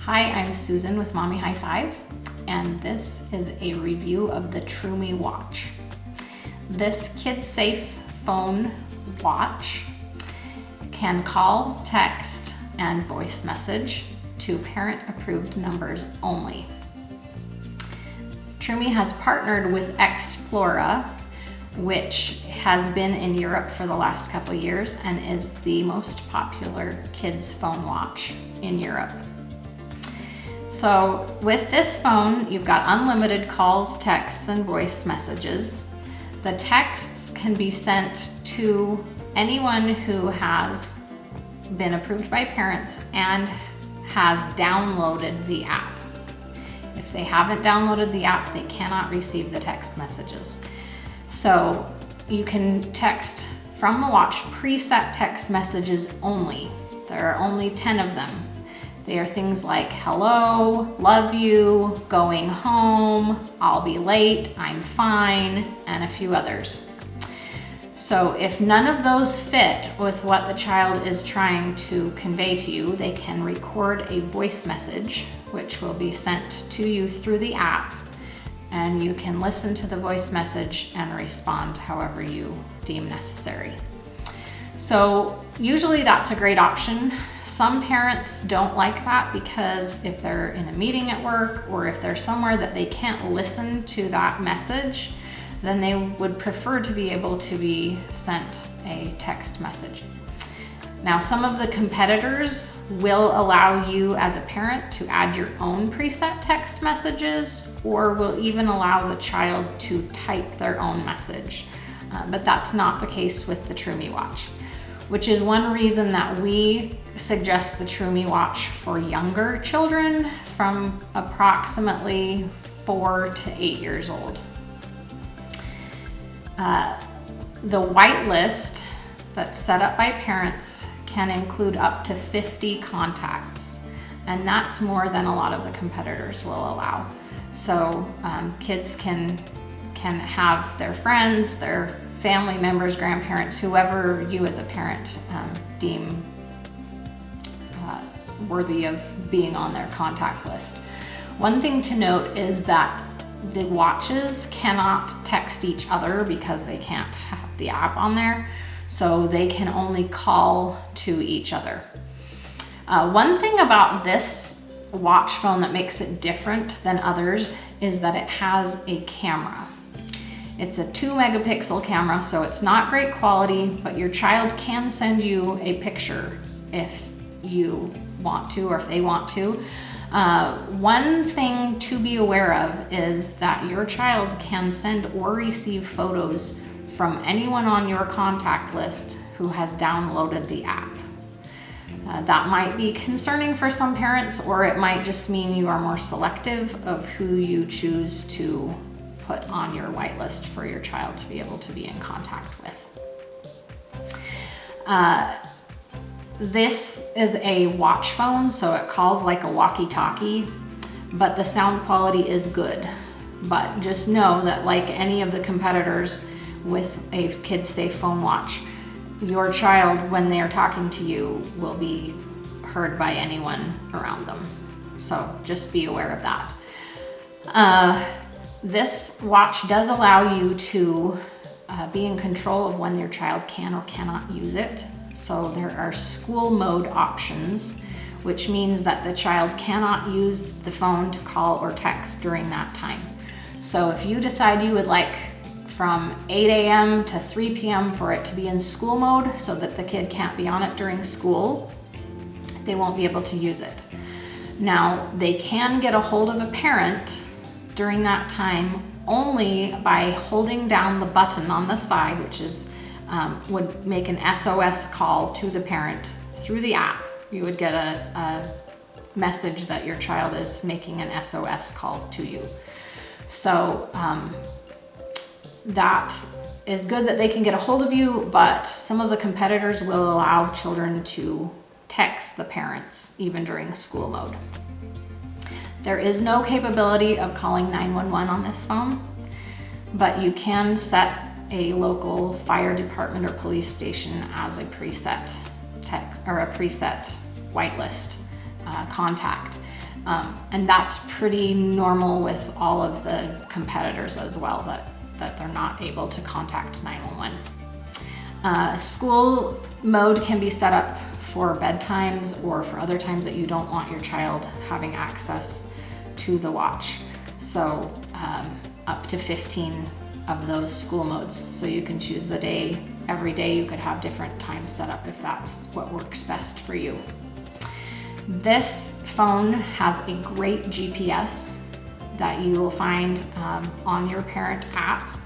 Hi, I'm Susan with Mommy High Five, and this is a review of the Troomi Watch. This kid-safe phone watch can call, text, and voice message to parent-approved numbers only. Troomi has partnered with Excluding, which has been in Europe for the last couple of years and is the most popular kids phone watch in Europe. So with this phone, you've got unlimited calls, texts, and voice messages. The texts can be sent to anyone who has been approved by parents and has downloaded the app. If they haven't downloaded the app, they cannot receive the text messages. So you can text from the watch preset text messages only. There are only 10 of them. They are things like hello, love you, going home, I'll be late, I'm fine, and a few others. So if none of those fit with what the child is trying to convey to you, they can record a voice message, which will be sent to you through the app, and you can listen to the voice message and respond however you deem necessary. So usually that's a great option. Some parents don't like that because if they're in a meeting at work or if they're somewhere that they can't listen to that message, then they would prefer to be able to be sent a text message. Now, some of the competitors will allow you as a parent to add your own preset text messages, or will even allow the child to type their own message. But that's not the case with the Troomi Watch, which is one reason that we suggest the Troomi Watch for younger children from approximately 4 to 8 years old. The whitelist that's set up by parents can include up to 50 contacts, and that's more than a lot of the competitors will allow. So kids can have their friends, their family members, grandparents, whoever you as a parent deem worthy of being on their contact list. One thing to note is that the watches cannot text each other because they can't have the app on there, so they can only call to each other. One thing about this watch phone that makes it different than others is that it has a camera. It's a 2 megapixel camera, so it's not great quality, but your child can send you a picture if you want to or if they want to. One thing to be aware of is that your child can send or receive photos from anyone on your contact list who has downloaded the app. That might be concerning for some parents, or it might just mean you are more selective of who you choose to put on your whitelist for your child to be able to be in contact with. This is a watch phone, so it calls like a walkie-talkie, but the sound quality is good. But just know that like any of the competitors with a kid-safe phone watch, your child, when they are talking to you, will be heard by anyone around them. So just be aware of that. This watch does allow you to be in control of when your child can or cannot use it. So there are school mode options, which means that the child cannot use the phone to call or text during that time. So if you decide you would like from 8 a.m. to 3 p.m. for it to be in school mode so that the kid can't be on it during school, they won't be able to use it. Now, they can get a hold of a parent during that time only by holding down the button on the side, which is would make an SOS call to the parent through the app. You would get a message that your child is making an SOS call to you. So that is good that they can get a hold of you, but some of the competitors will allow children to text the parents even during school mode. There is no capability of calling 911 on this phone, but you can set a local fire department or police station as a preset text or a preset whitelist contact. And that's pretty normal with all of the competitors as well, that they're not able to contact 911. School mode can be set up for bedtimes or for other times that you don't want your child having access to the watch. So up to 15 of those school modes. So you can choose the day. Every day you could have different times set up if that's what works best for you. This phone has a great GPS that you will find on your parent app.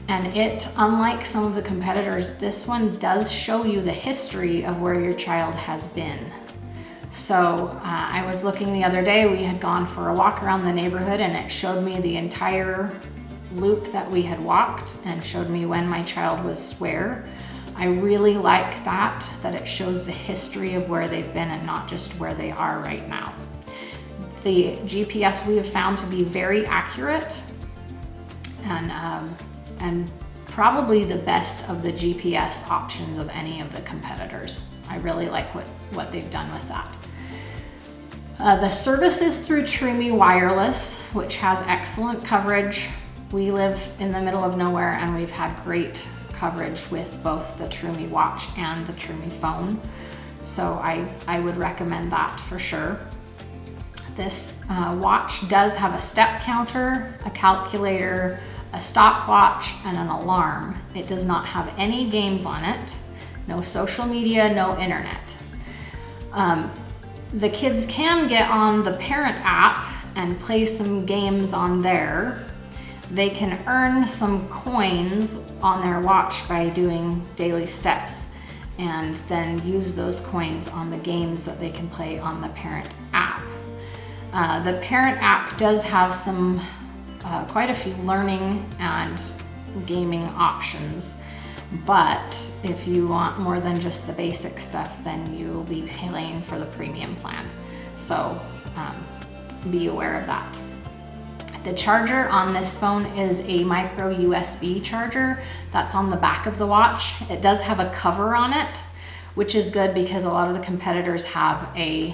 And it, unlike some of the competitors, this one does show you the history of where your child has been. So I was looking the other day, we had gone for a walk around the neighborhood and it showed me the entire loop that we had walked and showed me when my child was where. I really like that it shows the history of where they've been and not just where they are right now. The GPS we have found to be very accurate and probably the best of the GPS options of any of the competitors. I really like what they've done with that. The service is through Troomi Wireless, which has excellent coverage. We live in the middle of nowhere and we've had great coverage with both the Troomi Watch and the Troomi phone. So I would recommend that for sure. This watch does have a step counter, a calculator, a stopwatch, and an alarm. It does not have any games on it, no social media, no internet. The kids can get on the parent app and play some games on there. They can earn some coins on their watch by doing daily steps and then use those coins on the games that they can play on the parent app. The parent app does have some quite a few learning and gaming options, but if you want more than just the basic stuff, then you'll be paying for the premium plan. So be aware of that. The charger on this phone is a micro USB charger that's on the back of the watch. It does have a cover on it, which is good because a lot of the competitors have a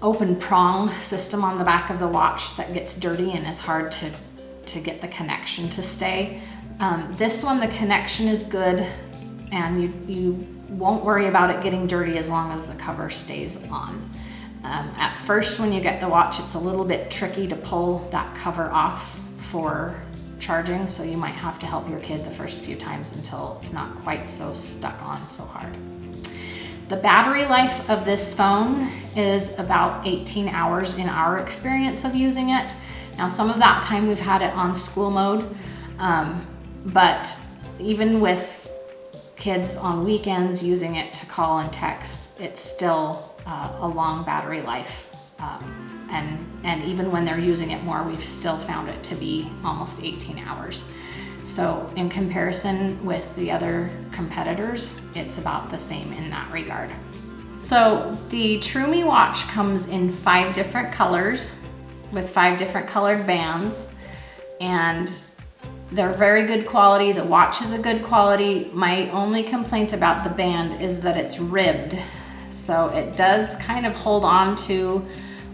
open prong system on the back of the watch that gets dirty and is hard to get the connection to stay. This one, the connection is good and you won't worry about it getting dirty as long as the cover stays on. At first, when you get the watch, it's a little bit tricky to pull that cover off for charging, so you might have to help your kid the first few times until it's not quite so stuck on so hard. The battery life of this phone is about 18 hours in our experience of using it. Now, some of that time we've had it on school mode, but even with kids on weekends using it to call and text, it's still a long battery life. And even when they're using it more, we've still found it to be almost 18 hours. So in comparison with the other competitors, it's about the same in that regard. So the Troomi Watch comes in 5 different colors with 5 different colored bands, and they're very good quality. The watch is a good quality. My only complaint about the band is that it's ribbed. So it does kind of hold on to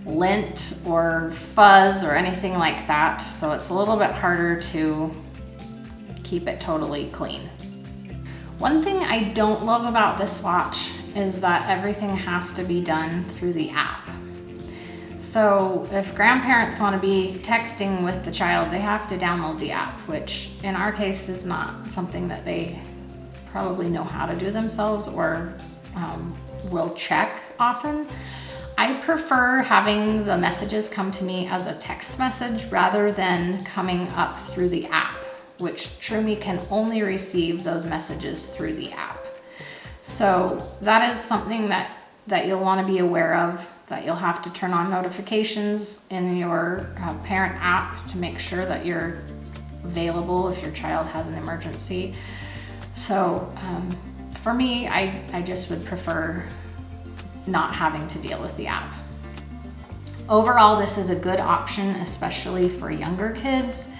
lint or fuzz or anything like that. So it's a little bit harder to keep it totally clean. One thing I don't love about this watch is that everything has to be done through the app. So if grandparents want to be texting with the child, they have to download the app, which in our case is not something that they probably know how to do themselves or will check often. I prefer having the messages come to me as a text message rather than coming up through the app, which Troomi can only receive those messages through the app. So that is something that you'll want to be aware of, that you'll have to turn on notifications in your parent app to make sure that you're available if your child has an emergency. So for me, I just would prefer not having to deal with the app. Overall, this is a good option, especially for younger kids.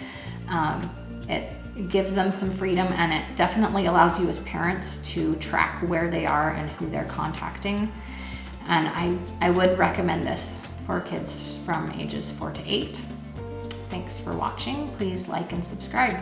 It gives them some freedom, and it definitely allows you as parents to track where they are and who they're contacting. And I would recommend this for kids from ages 4 to 8. Thanks for watching. Please like and subscribe.